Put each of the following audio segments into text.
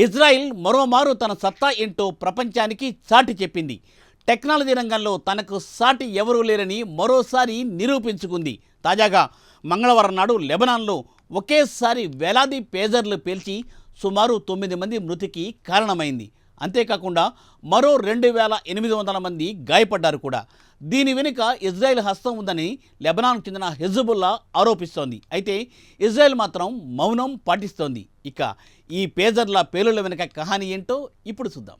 Israel మరోమారు తన సత్తా ఏంటో ప్రపంచానికి చాటి చెప్పింది. టెక్నాలజీ రంగంలో తనకు సాటి ఎవరూ లేరని మరోసారి నిరూపించుకుంది. తాజాగా మంగళవారం నాడు లెబనాన్లో ఒకేసారి వేలాది పేజర్లు పేల్చి సుమారు 9 మంది మృతికి కారణమైంది. అంతేకాకుండా మరో 2800 మంది గాయపడ్డారు కూడా. దీని వెనుక ఇజ్రాయెల్ హస్తం ఉందని లెబనాన్కు చెందిన హెజ్బుల్లా ఆరోపిస్తోంది. అయితే ఇజ్రాయెల్ మాత్రం మౌనం పాటిస్తోంది. ఇక ఈ పేజర్ల పేలుళ్ల వెనుక కహాని ఏంటో ఇప్పుడు చూద్దాం.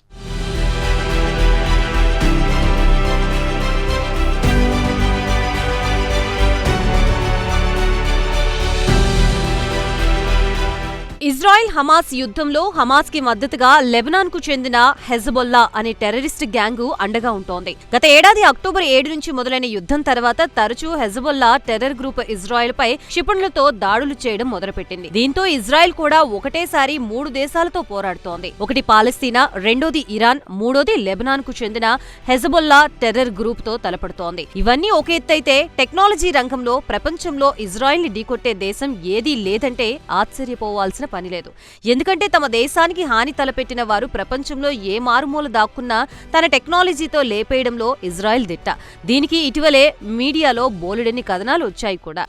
ఇజ్రాయెల్ హమాస్ యుద్ధంలో హమాస్ కి మద్దతుగా లెబనాన్ కు చెందిన హెజ్బొల్లా అనే టెర్రరిస్ట్ గ్యాంగు అండగా ఉంటోంది. గత ఏడాది అక్టోబర్ 7 నుంచి మొదలైన యుద్ధం తర్వాత తరచూ హెజ్బొల్లా టెర్రర్ గ్రూప్ ఇజ్రాయెల్ పై క్షిపణులతో దాడులు చేయడం మొదలుపెట్టింది. దీంతో ఇజ్రాయెల్ కూడా ఒకటేసారి 3 దేశాలతో పోరాడుతోంది. ఒకటి పాలస్తీనా, రెండోది ఇరాన్, మూడోది లెబనాన్ కు చెందిన హెజ్బొల్లా టెర్రర్ గ్రూప్ తో తలపడుతోంది. ఇవన్నీ ఒక ఎత్తైతే టెక్నాలజీ రంగంలో ప్రపంచంలో ఇజ్రాయెల్ ని ఢీకొట్టే దేశం ఏదీ లేదంటే ఆశ్చర్యపోవాల్సిన పనిలేదు. ఎందుకంటే తమ దేశానికి హాని తలపెట్టిన వారు ప్రపంచంలో ఏ మారుమూల దాక్కున్నా తన టెక్నాలజీతో లేపేయడంలో ఇజ్రాయెల్ దిట్ట. దీనికి ఇటీవలే మీడియాలో బోలెడన్ని కథనాలు వచ్చాయి కూడా.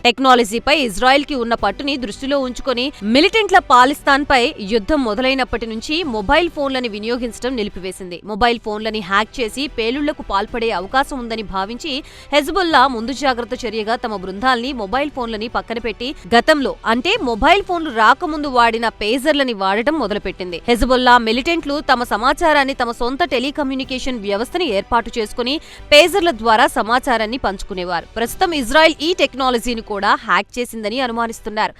టెక్నాలజీపై ఇజ్రాయెల్ కి ఉన్న పట్టుని దృష్టిలో ఉంచుకొని మిలిటెంట్ల పాలిస్తాన్ పై యుద్ధం మొదలైనప్పటి నుంచి మొబైల్ ఫోన్లని వినియోగించడం నిలిపివేసింది. మొబైల్ ఫోన్లని హ్యాక్ చేసి పేలుళ్లకు పాల్పడే అవకాశం ఉందని భావించి హెజ్బుల్లా ముందు జాగ్రత్త చర్యగా తమ బృందాల్ని మొబైల్ ఫోన్లని పక్కన పెట్టి గతంలో అంటే మొబైల్ ఫోన్లు రాకముందు వాడిన పేజర్లని వాడటం మొదలుపెట్టింది. హెజ్బుల్లా మిలిటెంట్లు తమ సమాచారాన్ని తమ సొంత టెలికమ్యూనికేషన్ వ్యవస్థని ఏర్పాటు చేసుకుని పేజర్ల ద్వారా సమాచారాన్ని పంచుకునేవారు. ప్రస్తుతం ఇజ్రాయెల్ ఈ టెక్నాలజీని కూడా హ్యాక్ చేసిందని అనుమానిస్తున్నారు.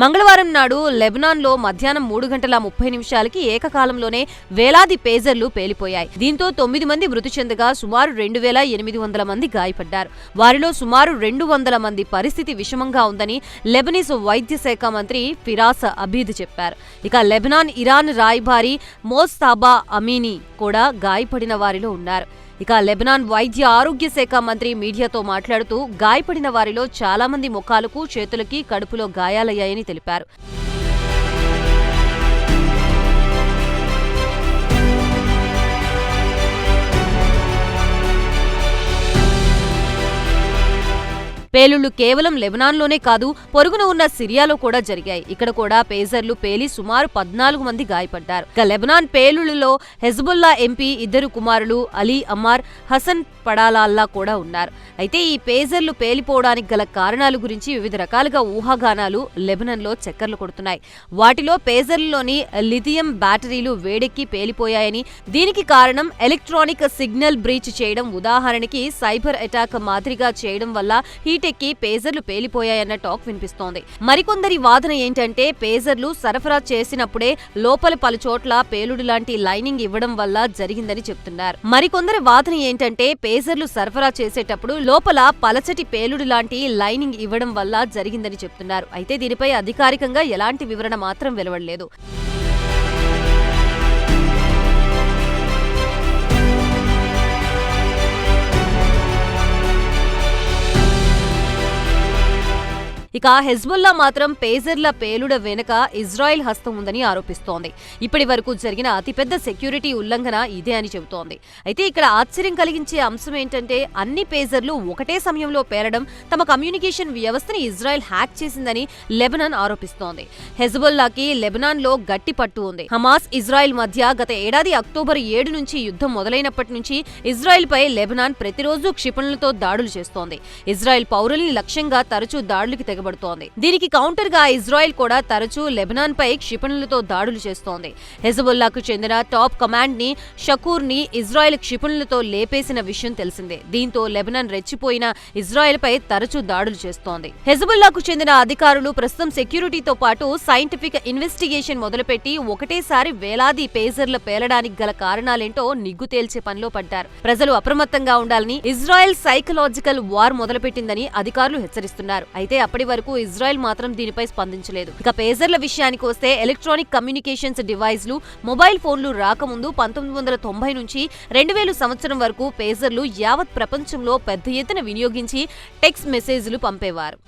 మంగళవారం నాడు లెబనాన్లో మధ్యాహ్నం 3:30 ఏకకాలంలోనే వేలాది పేజర్లు పేలిపోయాయి. దీంతో 9 మంది మృతి చెందగా సుమారు 2800 మంది గాయపడ్డారు. వారిలో సుమారు 200 మంది పరిస్థితి విషమంగా ఉందని లెబనీస్ వైద్య శాఖ మంత్రి ఫిరాస్ అబీద్ చెప్పారు. ఇక లెబనాన్ ఇరాన్ రాయబారి మోస్తాబా అమీనీ కూడా గాయపడిన వారిలో ఉన్నారు. ఇక లెబనాన్ వైద్య ఆరోగ్య శాఖ మంత్రి మీడియాతో మాట్లాడుతూ గాయపడిన వారిలో చాలా మంది ముఖాలకు, చేతులకి, కడుపులో గాయాలయ్యాయని తెలిపారు. పేలుళ్లు కేవలం లెబనాన్లోనే కాదు, పొరుగున ఉన్న సిరియాలో కూడా జరిగాయి. ఇక్కడ కూడా పేజర్లు పేలి సుమారు 14 మంది గాయపడ్డారు. ఇక లెబనాన్ పేలుళ్లలో హెజ్బుల్లా ఎంపీ 2 కుమారులు అలీ అమ్మార్, హసన్ పడాలాల్లా కూడా ఉన్నారు. అయితే ఈ పేజర్లు పేలిపోవడానికి గల కారణాల గురించి వివిధ రకాలుగా ఊహాగానాలు లెబనాన్లో చక్కర్లు కొడుతున్నాయి. వాటిలో పేజర్లలోని లిథియం బ్యాటరీలు వేడెక్కి పేలిపోయాయని, దీనికి కారణం ఎలక్ట్రానిక్ సిగ్నల్ బ్రీచ్ చేయడం, ఉదాహరణకి సైబర్ అటాక్ మాదిరిగా చేయడం వల్ల హీటెక్కి పేజర్లు పేలిపోయాయన్న టాక్ వినిపిస్తోంది. మరికొందరి వాదన ఏంటంటే పేజర్లు సరఫరా చేసినప్పుడే లోపల పలుచోట్ల పేలుడు లాంటి లైనింగ్ ఇవ్వడం వల్ల జరిగిందని చెప్తున్నారు. మరికొందరి వాదన ఏంటంటే పేజర్లు సరఫరా చేసేటప్పుడు లోపల పలచటి పేలుడు లాంటి లైనింగ్ ఇవ్వడం వల్ల జరిగిందని చెప్తున్నారు. అయితే దీనిపై అధికారికంగా ఎలాంటి వివరణ మాత్రం వెలువడలేదు. ఇక హెజ్బుల్లా మాత్రం పేజర్ల పేలుడ వెనుక ఇజ్రాయెల్ హస్తం ఉందని ఆరోపిస్తోంది. ఇప్పటి వరకు జరిగిన అతిపెద్ద సెక్యూరిటీ ఉల్లంఘన ఇదే అని చెబుతోంది. అయితే ఇక్కడ ఆశ్చర్యం కలిగించే అంశం ఏంటంటే అన్ని పేజర్లు ఒకటే సమయంలో పేలడం, తమ కమ్యూనికేషన్ వ్యవస్థని ఇజ్రాయెల్ హ్యాక్ చేసిందని లెబనాన్ ఆరోపిస్తోంది. హెజ్బుల్లాకి లెబనాన్లో గట్టి పట్టు ఉంది. హమాస్, ఇజ్రాయెల్ మధ్య గత ఏడాది అక్టోబర్ 7 నుంచి యుద్ధం మొదలైనప్పటి నుంచి ఇజ్రాయెల్ పై లెబనాన్ ప్రతిరోజు క్షిపణులతో దాడులు చేస్తోంది. ఇజ్రాయెల్ పౌరుల్ని లక్ష్యంగా తరచూ దాడులకి తిరగబడుతోంది. దీనికి కౌంటర్ గా ఇజ్రాయెల్ కూడా తరచూ లెబనాన్ పై క్షిపణులతో దాడులు చేస్తోంది. హెజ్బుల్లాకు చెందిన టాప్ కమాండ్ ని షకూర్ ని ఇజ్రాయెల్ క్షిపణులతో లేపేసిన విషయం తెలిసిందే. దీంతో లెబనాన్ రెచ్చిపోయిన ఇజ్రాయెల్ పై తరచూ దాడులు చేస్తోంది. హెజ్బుల్లాకు చెందిన అధికారులు ప్రస్తుతం సెక్యూరిటీతో పాటు సైంటిఫిక్ ఇన్వెస్టిగేషన్ మొదలుపెట్టి ఒకటేసారి వేలాది పేజర్ల పేలడానికి గల కారణాలేంటో నిగ్గు తేల్చే పనిలో పడ్డారు. ప్రజలు అప్రమత్తంగా ఉండాలని ఇజ్రాయెల్ సైకలాజికల్ వార్ మొదలుపెట్టిందని అధికారులు హెచ్చరిస్తున్నారు. అయితే అప్పటి వరకు ఇజ్రాయెల్ మాత్రం దీనిపై స్పందించలేదు. ఇక పేజర్ల విషయానికి వస్తే ఎలక్ట్రానిక్ కమ్యూనికేషన్స్ డివైస్లు, మొబైల్ ఫోన్లు రాకముందు 1990 నుంచి 2000 సంవత్సరం వరకు పేజర్లు యావత్ ప్రపంచంలో పెద్ద ఎత్తున వినియోగించి టెక్స్ట్ మెసేజ్లు పంపేవారు.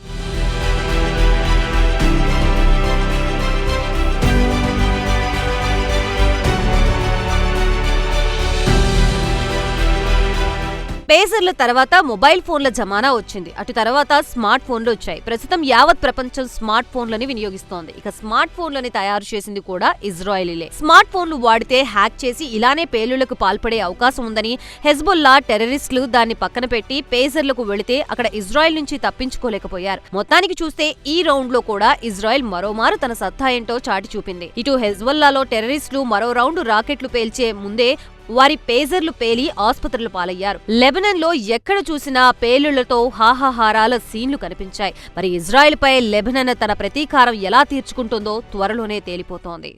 పేజర్ల తర్వాత మొబైల్ ఫోన్ల జమానా వచ్చింది. అటు తర్వాత స్మార్ట్ ఫోన్లు వచ్చాయి. ప్రస్తుతం యావత్ ప్రపంచం స్మార్ట్ ఫోన్లని వినియోగిస్తోంది. ఇక స్మార్ట్ ఫోన్లని తయారు చేసింది కూడా ఇజ్రాయెలీలే. స్మార్ట్ ఫోన్లు వాడితే హ్యాక్ చేసి ఇలానే పేలుళ్లకు పాల్పడే అవకాశం ఉందని హెజ్బుల్లా టెర్రరిస్టులు దాన్ని పక్కన పెట్టి పేజర్లకు వెళితే అక్కడ ఇజ్రాయెల్ నుంచి తప్పించుకోలేకపోయారు. మొత్తానికి చూస్తే ఈ రౌండ్ లో కూడా ఇజ్రాయెల్ మరోమారు తన సత్తా ఏంటో చాటి చూపింది. ఇటు హెజ్బుల్లాలో టెర్రరిస్టులు మరో రౌండ్ రాకెట్లు పేల్చే ముందే వారి పేజర్లు పేలి ఆసుపత్రులు పాలయ్యారు. లెబనాన్ లో ఎక్కడ చూసినా పేలుళ్లతో హాహాహారాల సీన్లు కనిపించాయి. మరి ఇజ్రాయెల్ పై లెబనాన్ తన ప్రతీకారం ఎలా తీర్చుకుంటుందో త్వరలోనే తేలిపోతోంది.